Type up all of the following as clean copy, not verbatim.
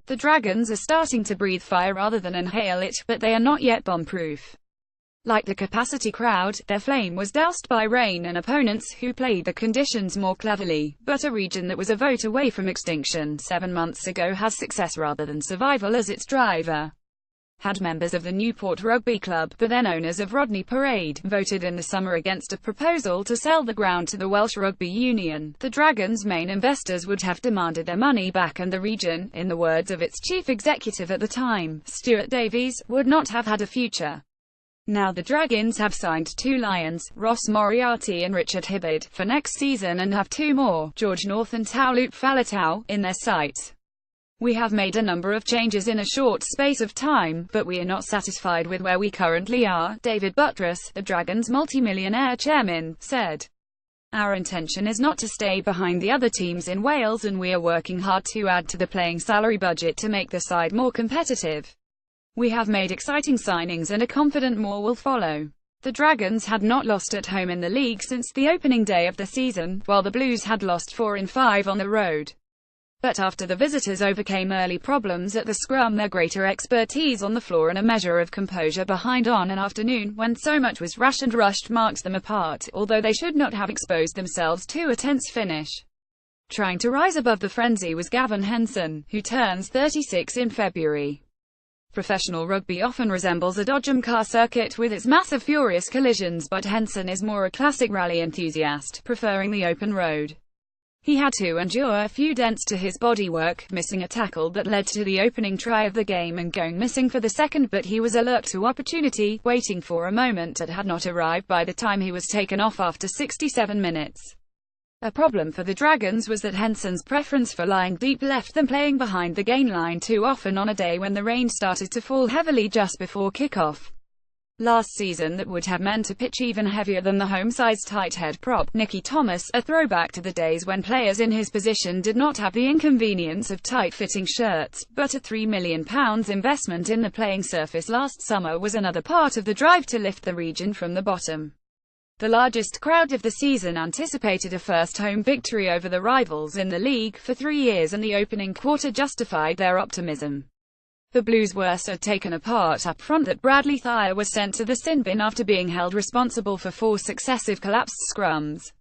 The Dragons are starting to breathe fire rather than inhale it, but they are not yet bomb-proof. Like the capacity crowd, their flame was doused by rain and opponents who played the conditions more cleverly, but a region that was a vote away from extinction 7 months ago has success rather than survival as its driver. Had members of the Newport Rugby Club, but then owners of Rodney Parade, voted in the summer against a proposal to sell the ground to the Welsh Rugby Union, the Dragons' main investors would have demanded their money back and the region, in the words of its chief executive at the time, Stuart Davies, would not have had a future. Now the Dragons have signed 2 Lions, Ross Moriarty and Richard Hibbard, for next season and have 2 more, George North and Taulup Faletau, in their sights. We have made a number of changes in a short space of time, but we are not satisfied with where we currently are, David Buttress, the Dragons' multi-millionaire chairman, said. Our intention is not to stay behind the other teams in Wales and we are working hard to add to the playing salary budget to make the side more competitive. We have made exciting signings and are confident more will follow. The Dragons had not lost at home in the league since the opening day of the season, while the Blues had lost 4 in 5 on the road. But after the visitors overcame early problems at the scrum, their greater expertise on the floor and a measure of composure behind on an afternoon when so much was rash and rushed marked them apart, although they should not have exposed themselves to a tense finish. Trying to rise above the frenzy was Gavin Henson, who turns 36 in February. Professional rugby often resembles a Dodgem car circuit with its massive furious collisions, but Henson is more a classic rally enthusiast, preferring the open road. He had to endure a few dents to his bodywork, missing a tackle that led to the opening try of the game and going missing for the second, but he was alert to opportunity, waiting for a moment that had not arrived by the time he was taken off after 67 minutes. A problem for the Dragons was that Henson's preference for lying deep left them playing behind the gain line too often on a day when the rain started to fall heavily just before kickoff. Last season that would have meant a pitch even heavier than the home-side's tight head prop, Nicky Thomas, a throwback to the days when players in his position did not have the inconvenience of tight-fitting shirts, but a £3 million investment in the playing surface last summer was another part of the drive to lift the region from the bottom. The largest crowd of the season anticipated a first home victory over the rivals in the league for 3 years and the opening quarter justified their optimism. The Blues were so taken apart up front that Bradley Thayer was sent to the sin bin after being held responsible for 4 successive collapsed scrums.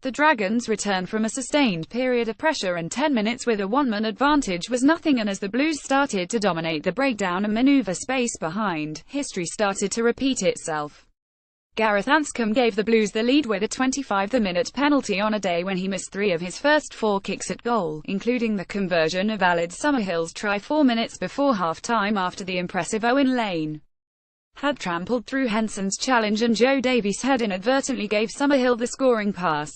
The Dragons' return from a sustained period of pressure and 10 minutes with a one-man advantage was nothing, and as the Blues started to dominate the breakdown and maneuver space behind, history started to repeat itself. Gareth Anscombe gave the Blues the lead with a 25-minute penalty on a day when he missed 3 of his first 4 kicks at goal, including the conversion of Aled Summerhill's try 4 minutes before half-time after the impressive Owen Lane had trampled through Henson's challenge and Joe Davies had inadvertently gave Summerhill the scoring pass.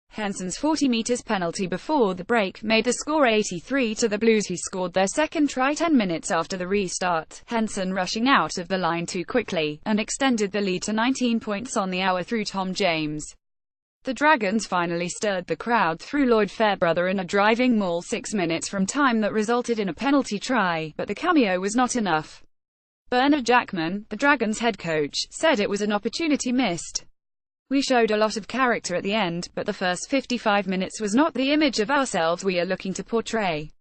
Henson's 40 metres penalty before the break made the score 83 to the Blues, who scored their second try 10 minutes after the restart, Henson rushing out of the line too quickly, and extended the lead to 19 points on the hour through Tom James. The Dragons finally stirred the crowd through Lloyd Fairbrother in a driving maul 6 minutes from time that resulted in a penalty try, but the cameo was not enough. Bernard Jackman, the Dragons' head coach, said it was an opportunity missed. We showed a lot of character at the end, but the first 55 minutes was not the image of ourselves we are looking to portray.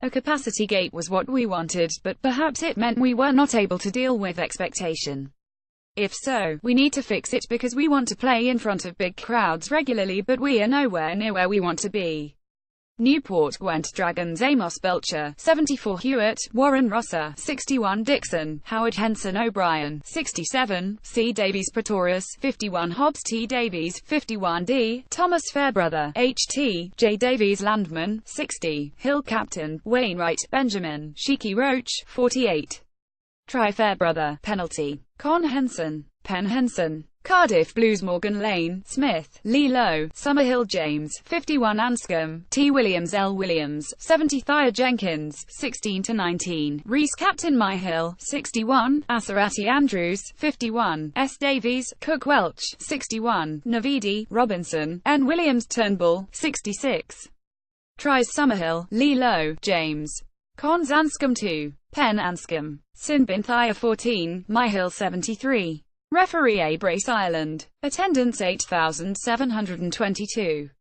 A capacity gate was what we wanted, but perhaps it meant we were not able to deal with expectation. If so, we need to fix it because we want to play in front of big crowds regularly, but we are nowhere near where we want to be. Newport, Gwent Dragons. Amos Belcher, 74 Hewitt, Warren Rosser, 61 Dixon, Howard Henson O'Brien, 67, C. Davies Pretorius, 51 Hobbs T. Davies, 51 D. Thomas Fairbrother, H.T., J. Davies Landman, 60, Hill Captain, Wainwright, Benjamin, Shiki Roach, 48. Try Fairbrother, penalty. Con Henson, Pen Henson. Cardiff Blues. Morgan Lane, Smith, Lee Lowe, Summerhill James, 51 Anscombe, T. Williams L. Williams, 70 Thayer Jenkins, 16-19, Reese Captain Myhill, 61, Asarati Andrews, 51, S. Davies, Cook Welch, 61, Navidi, Robinson, N. Williams Turnbull, 66. Tries Summerhill, Lee Lowe, James. Cons Anscombe 2, Pen Anscombe, Sinbin Thayer 14, Myhill 73. Referee A. Brace Ireland. Attendance 8,722.